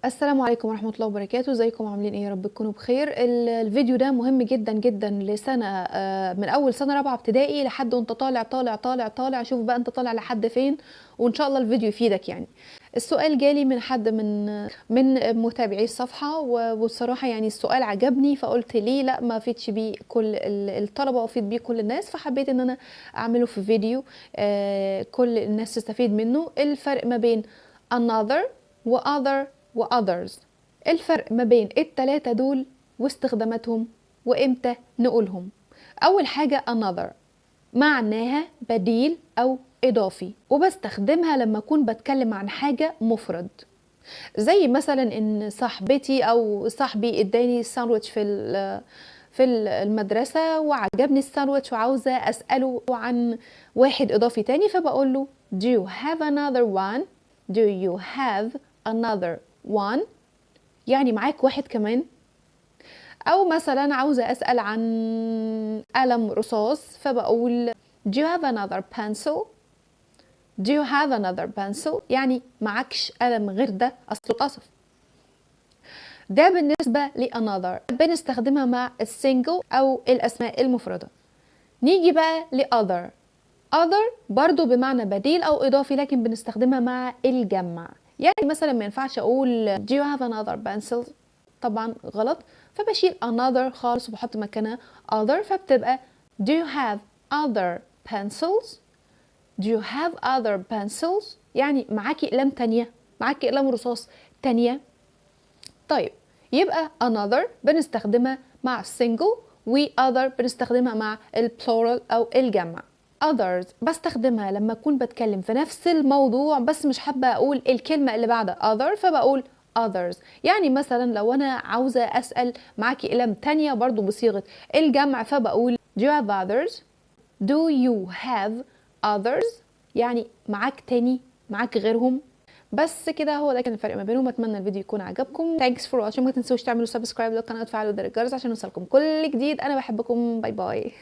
السلام عليكم ورحمة الله وبركاته، ازيكم عاملين ايه؟ يا رب تكونوا بخير. الفيديو ده مهم جدا جدا لسنة، من اول سنة رابعة ابتدائي لحد وانت طالع طالع طالع طالع. شوف بقى انت طالع لحد فين، وان شاء الله الفيديو يفيدك يعني. السؤال جالي من حد من متابعي الصفحة، والصراحة يعني السؤال عجبني، فقلت ليه لا ما فيدش بيه كل الطلبة وافيد بيه كل الناس، فحبيت ان انا اعمله في فيديو كل الناس تستفيد منه. الفرق ما بين another و other و others، الفرق ما بين التلاتة دول واستخداماتهم وامتى نقولهم. اول حاجة another معناها بديل او اضافي، وبستخدمها لما اكون بتكلم عن حاجة مفرد، زي مثلا ان صاحبتي او صاحبي اداني ساندويتش في المدرسة وعجبني الساندويتش وعاوزة اسأله عن واحد اضافي تاني، فبقول له do you have another one؟ do you have another one؟ يعني معاك واحد كمان. او مثلا عاوزة اسأل عن قلم رصاص، فبقول do you have another pencil؟ do you have another pencil؟ يعني معكش قلم غير ده، اصله اتقصف. ده بالنسبة ل another، بنستخدمها مع السنجل او الاسماء المفردة. نيجي بقى ل other. other برضو بمعنى بديل او اضافي، لكن بنستخدمها مع الجمع. يعني مثلا ما ينفعش اقول do you have another pencil، طبعا غلط، فبشيل another خالص وبحط مكانها other، فبتبقى do you have other pencils؟ do you have other pencils؟ يعني معاكي اقلام تانية، معاكي اقلام رصاص تانية. طيب يبقى another بنستخدمها مع single، و other بنستخدمها مع البلورال او الجمع. others بستخدمها لما اكون بتكلم في نفس الموضوع بس مش حابة اقول الكلمة اللي بعدها other، فبقول others. يعني مثلا لو انا عاوزة اسأل معاكي اقلام تانية برضو بصيغة الجمع، فبقول do you have others؟ do you have others؟ يعني معاك تاني، معاك غيرهم. بس كده، هو ده كان الفرق ما بينهم. اتمنى الفيديو يكون عجبكم. ثانكس فور واتشنج. ما تنسوش تعملوا سبسكرايب للقناه وتفعلوا زر الجرس عشان يوصلكم كل جديد. انا بحبكم، باي باي.